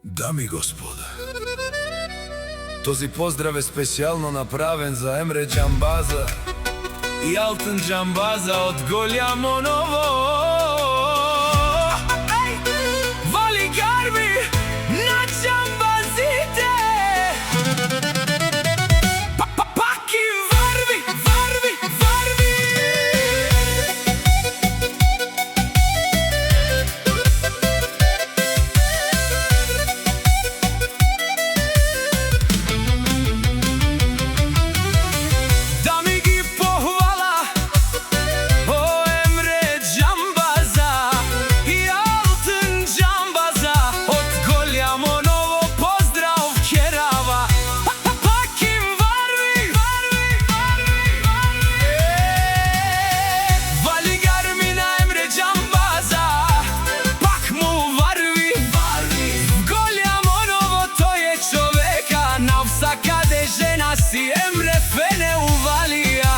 Дами и господа, този поздрав е специјално направен за Емре Џамбаза и Алтын Џамбаза од Гољамо Ново. Вали гарби на џамбазите, паки варви, варви, варви. Да ми ги похвала о Емре Џамбаза и Алтын Џамбаза од Гољамо Ново. Поздрав керава, паки варви, варви, варви, варви. Вали гарми на Емре Џамбаза, пак му варви, варви. Гољамо Ново, тој е човека, навсакаде жена си Емре фене увалија.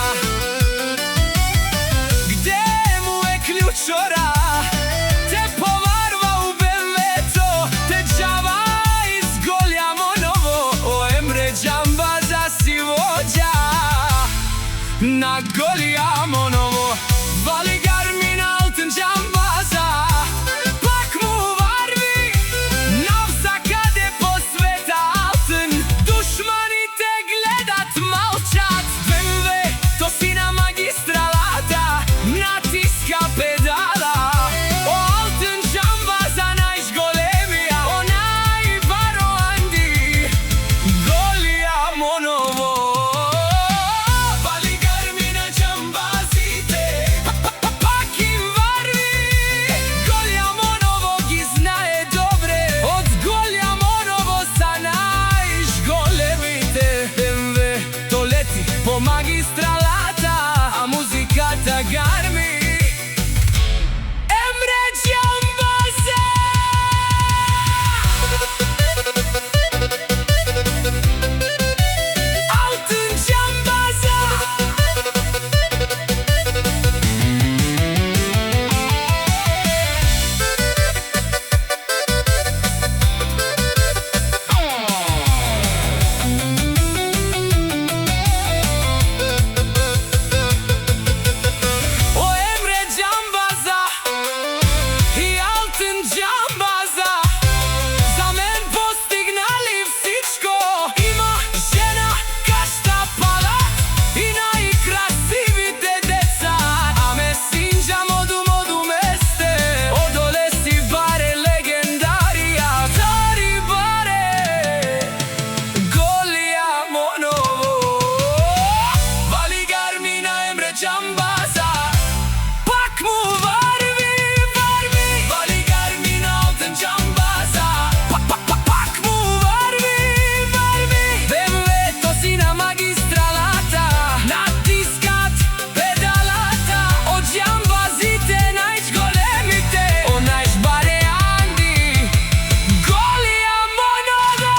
Где му е клучора, те поварва у БМВ-то, те џава из Гољамо Ново. О Емре Џамбаза си вођа на Гољамо Ново. Вали гарми на Алтын Џамбаза, пак му варви, навсакаде по света Алтын. Душманите гледат, малчат, БМВ то си на магистралата, натиска педала. О Алтын Џамбаза најголемија, онај Баро Анди, Гољамо Ново. Вали гарми на џамбазите, паки варви. Гољамо Ново ги знае добре, од Гољамо Ново са најголемите. БМВ то лети по магистралата, а музиката гарми. Емре Џамбаза. Алтын Џамбаза. О Емре Џамбаза и Алтын Џамбаза, за мен постигнали всичко. Има жена, кашта, палат и најкрасивите деца. Аме синџа моду месте, одоле си баре легендарија. Тари баре Гољамо Ново. Вали гарми на Емре Џамбаза, пак му варви, варви. Вали гарми на Алтын Џамбаза, пак му варви, варви. БМВ то си на магистралата, натискат педалата. Од џамбазите најголемите, онај Баро Анди, Гољамо Ново.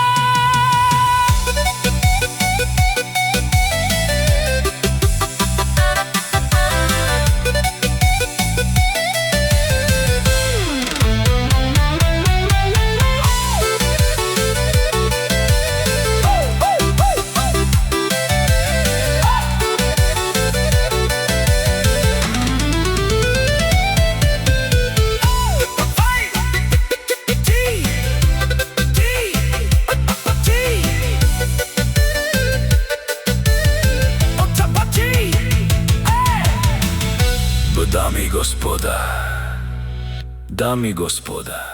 Дами и господа,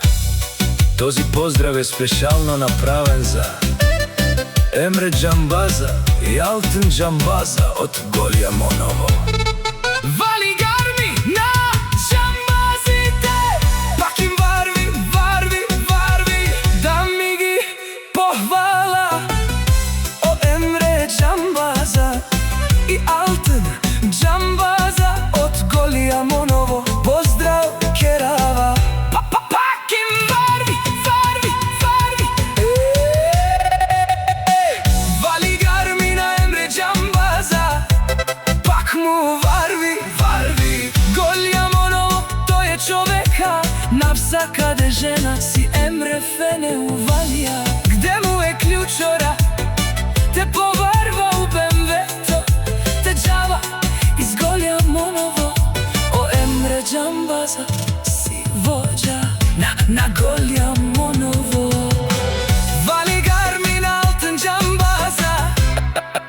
този поздрав е специјално направен за Емре Џамбаза и Алтын Џамбаза од Гољамо Ново. Вали гарми на џамбазите, паки варви, варви, варви. Да ми ги похвала о Емре Џамбаза и Алтын Џамбаза од Гољамо Ново. Поздрав керава, паки варви, варви, варви. Вали гарми на Емре Џамбаза, пак му варви, варви. Гољамо Ново, тој е човека, навсакаде жена си Емре fene uvalija. Gde mu je ključora, te povarva u BMW-to, te džava iz Goljamonovo. O Emre Džambaza si vođa na Goljamonovo. Vali Garmin altın Džambaza,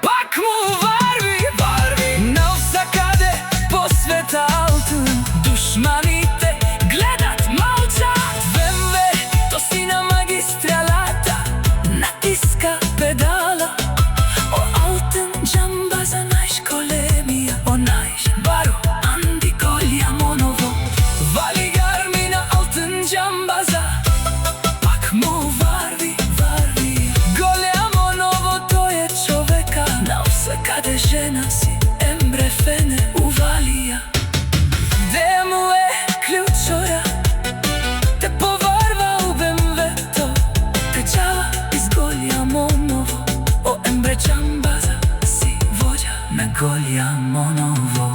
bak mu varvi Novsa kade posveta altın. Dušmani te gledat malčat, BMW to si na magistralata, natiska pedala. O altın Džambaza najškolemija, o najbaru Andi Goljamonovo. Vali Garmina altın Džambaza, bak mu varvi Goljamonovo to je čoveka, Novsa kade žena si Emre fene uvalija. Gde mu je ključora, te povarva u BMW-to, te džava iz Goljamonovo. O Emre Džambaza si vođa na Goljamonovo.